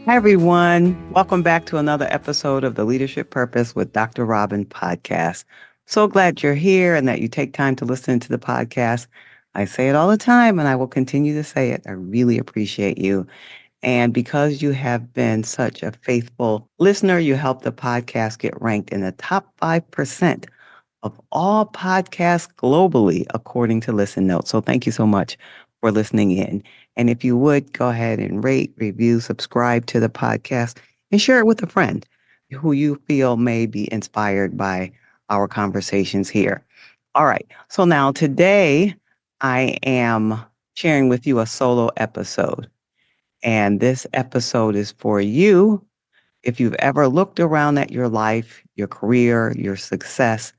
Hi, everyone. Welcome back to another episode of the Leadership Purpose with Dr. Robin podcast. So glad you're here and that you take time to listen to the podcast. I say it all the time and I will continue to say it. I really appreciate you. And because you have been such a faithful listener, you help the podcast get ranked in the top 5% of all podcasts globally, according to Listen Notes. So thank you so much for listening in. And if you would go ahead and rate, review, subscribe to the podcast, and share it with a friend who you feel may be inspired by our conversations here. All right. So now today I am sharing with you a solo episode. And this episode is for you if you've ever looked around at your life, your career, your success,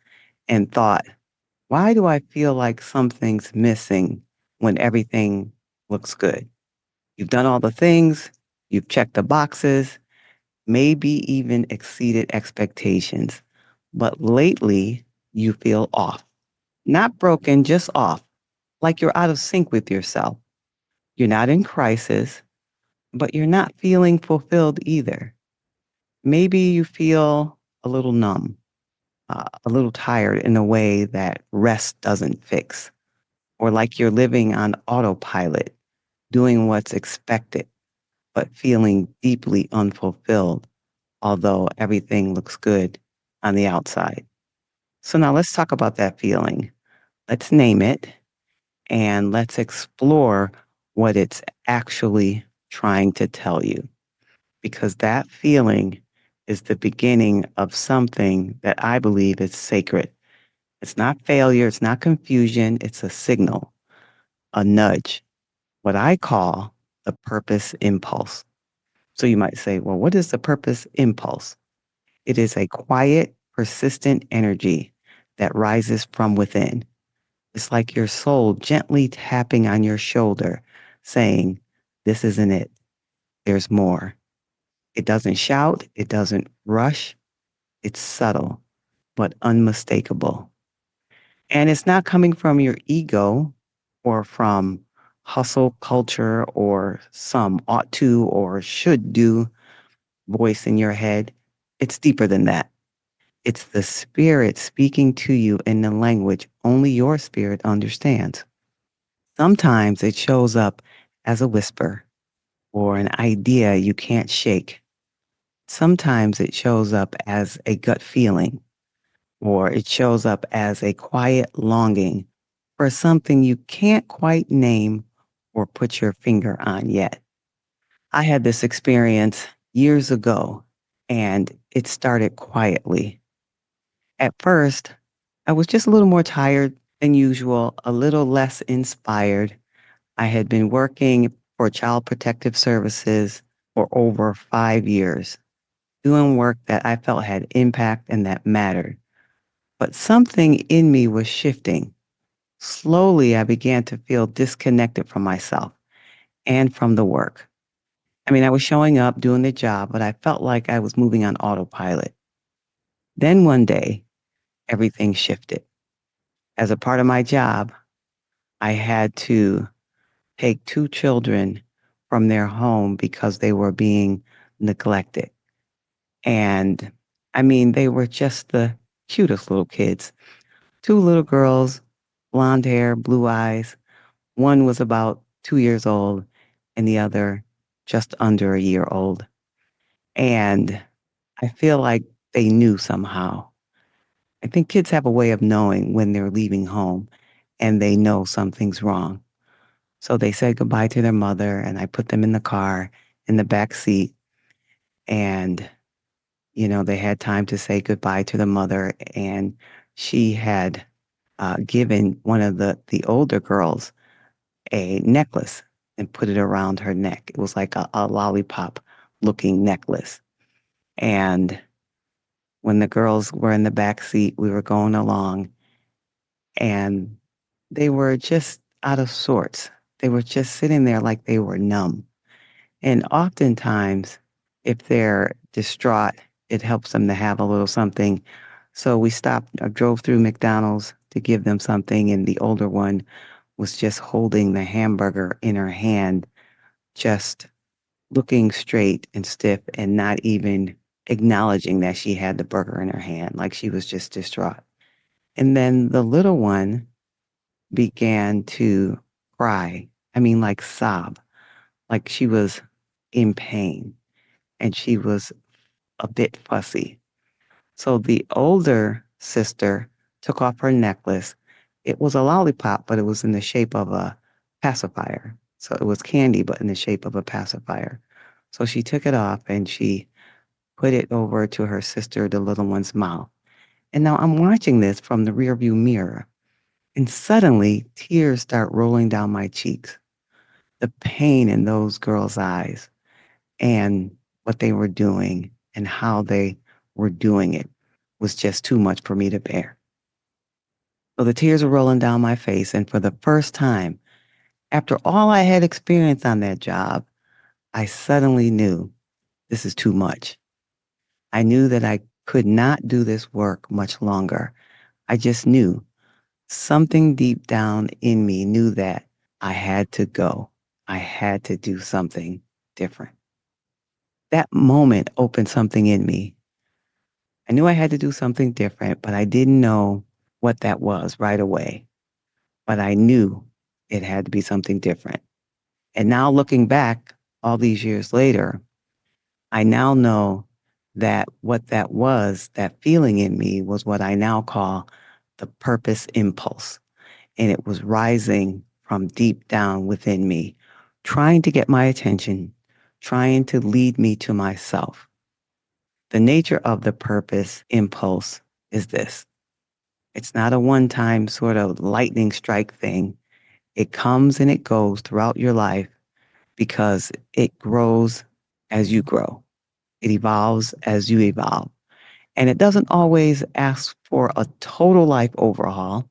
and thought, why do I feel like something's missing when everything looks good? You've done all the things, you've checked the boxes, maybe even exceeded expectations, but lately you feel off. Not broken, just off, like you're out of sync with yourself. You're not in crisis, but you're not feeling fulfilled either. Maybe you feel a little numb, a little tired in a way that rest doesn't fix, or like you're living on autopilot, doing what's expected, but feeling deeply unfulfilled, although everything looks good on the outside. So now let's talk about that feeling. Let's name it and let's explore what it's actually trying to tell you, because that feeling is the beginning of something that I believe is sacred. It's not failure, it's not confusion, it's a signal, a nudge, what I call the purpose impulse. So you might say, well, what is the purpose impulse? It is a quiet, persistent energy that rises from within. It's like your soul gently tapping on your shoulder, saying, this isn't it. There's more. It doesn't shout, it doesn't rush. It's subtle, but unmistakable. And it's not coming from your ego or from hustle culture or some ought to or should do voice in your head. It's deeper than that. It's the spirit speaking to you in the language only your spirit understands. Sometimes it shows up as a whisper or an idea you can't shake. Sometimes it shows up as a gut feeling, or it shows up as a quiet longing for something you can't quite name or put your finger on yet. I had this experience years ago, and it started quietly. At first, I was just a little more tired than usual, a little less inspired. I had been working for Child Protective Services for over 5 years, doing work that I felt had impact and that mattered. But something in me was shifting. Slowly, I began to feel disconnected from myself and from the work. I mean, I was showing up, doing the job, but I felt like I was moving on autopilot. Then one day, everything shifted. As a part of my job, I had to take two children from their home because they were being neglected. And I mean, they were just the cutest little kids. Two little girls, blonde hair, blue eyes. One was about 2 years old, and the other just under a year old. And I feel like they knew somehow. I think kids have a way of knowing when they're leaving home and they know something's wrong. So they said goodbye to their mother, and I put them in the car in the back seat. And, they had time to say goodbye to the mother. And she had given one of the older girls a necklace and put it around her neck. It was like a lollipop looking necklace. And when the girls were in the back seat, we were going along and they were just out of sorts. They were just sitting there like they were numb. And oftentimes, if they're distraught, it helps them to have a little something. So we stopped, drove through McDonald's to give them something, and the older one was just holding the hamburger in her hand, just looking straight and stiff and not even acknowledging that she had the burger in her hand, like she was just distraught. And then the little one began to cry. I mean, like sob, like she was in pain and she was a bit fussy. So the older sister took off her necklace. It was a lollipop, but it was in the shape of a pacifier. So it was candy, but in the shape of a pacifier. So she took it off and she put it over to her sister, the little one's mouth. And now I'm watching this from the rearview mirror. And suddenly tears start rolling down my cheeks. The pain in those girls' eyes and what they were doing and how they were doing it was just too much for me to bear. So the tears were rolling down my face. And for the first time, after all I had experienced on that job, I suddenly knew this is too much. I knew that I could not do this work much longer. I just knew something deep down in me knew that I had to go. I had to do something different. That moment opened something in me. I knew I had to do something different, but I didn't know what that was right away. But I knew it had to be something different. And now looking back all these years later, I now know that what that was, that feeling in me was what I now call the purpose impulse. And it was rising from deep down within me, trying to get my attention, trying to lead me to myself. The nature of the purpose impulse is this: it's not a one time sort of lightning strike thing. It comes and it goes throughout your life because it grows as you grow, it evolves as you evolve. And it doesn't always ask for a total life overhaul.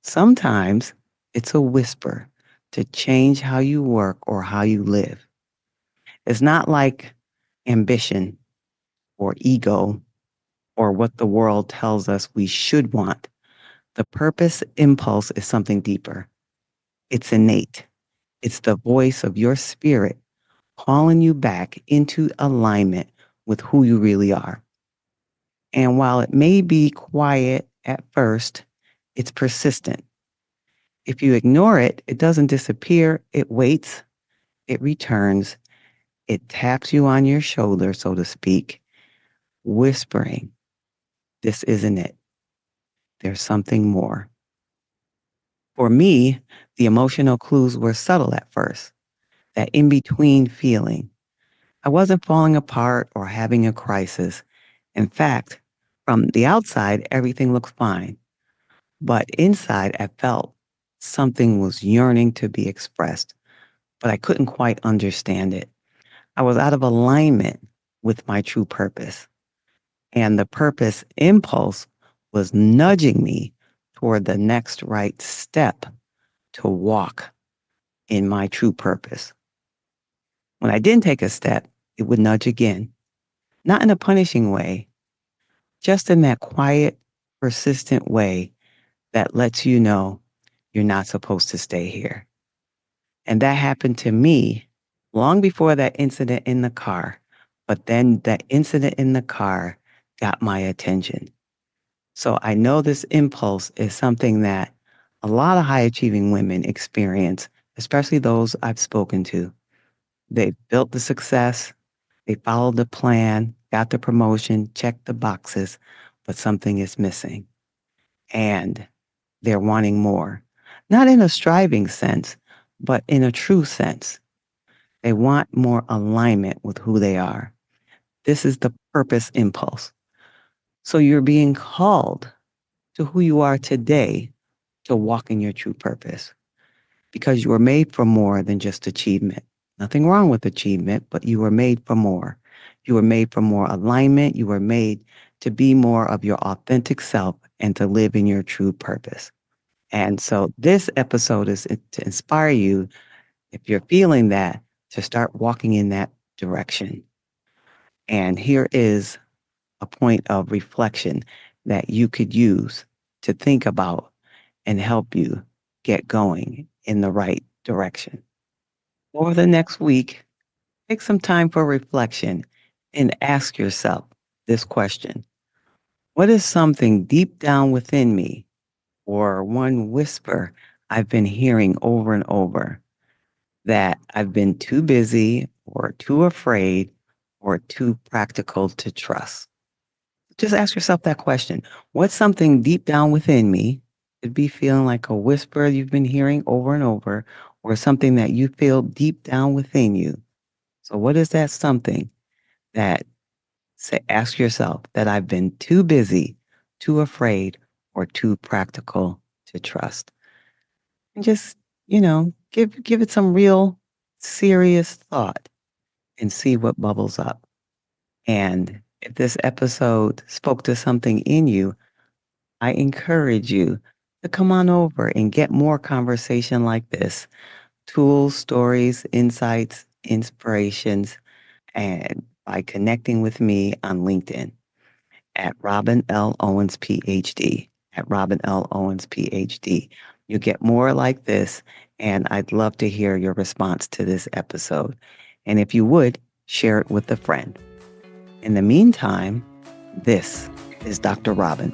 Sometimes it's a whisper to change how you work or how you live. It's not like ambition or ego or what the world tells us we should want. The purpose impulse is something deeper. It's innate. It's the voice of your spirit calling you back into alignment with who you really are. And while it may be quiet at first, it's persistent. If you ignore it, it doesn't disappear. It waits, it returns, it taps you on your shoulder, so to speak, whispering, this isn't it. There's something more. For me, the emotional clues were subtle at first, that in between feeling. I wasn't falling apart or having a crisis. In fact, from the outside, everything looked fine. But inside, I felt something was yearning to be expressed, but I couldn't quite understand it. I was out of alignment with my true purpose. And the purpose impulse was nudging me toward the next right step to walk in my true purpose. When I didn't take a step, it would nudge again, not in a punishing way, just in that quiet, persistent way that lets you know you're not supposed to stay here. And that happened to me long before that incident in the car. But then that incident in the car got my attention. So I know this impulse is something that a lot of high achieving women experience, especially those I've spoken to. They built the success, they followed the plan, got the promotion, checked the boxes, but something is missing. And they're wanting more. Not in a striving sense, but in a true sense. They want more alignment with who they are. This is the purpose impulse. So you're being called to who you are today to walk in your true purpose because you were made for more than just achievement. Nothing wrong with achievement, but you were made for more. You were made for more alignment. You were made to be more of your authentic self and to live in your true purpose. And so this episode is to inspire you, if you're feeling that, to start walking in that direction. And here is a point of reflection that you could use to think about and help you get going in the right direction. Over the next week, Take some time for reflection and ask yourself this question. What is something deep down within me or one whisper I've been hearing over and over that I've been too busy or too afraid or too practical to trust? Just ask yourself that question. What's something deep down within me? Could be feeling like a whisper you've been hearing over and over, or something that you feel deep down within you. So, what is that something that ask yourself that I've been too busy, too afraid, or too practical to trust? And just, give it some real serious thought and see what bubbles up. And if this episode spoke to something in you, I encourage you to come on over and get more conversation like this. Tools, stories, insights, inspirations, and by connecting with me on LinkedIn at Robin L. Owens, PhD. At Robin L. Owens, PhD. You get more like this, and I'd love to hear your response to this episode. And if you would, share it with a friend. In the meantime, this is Dr. Robin.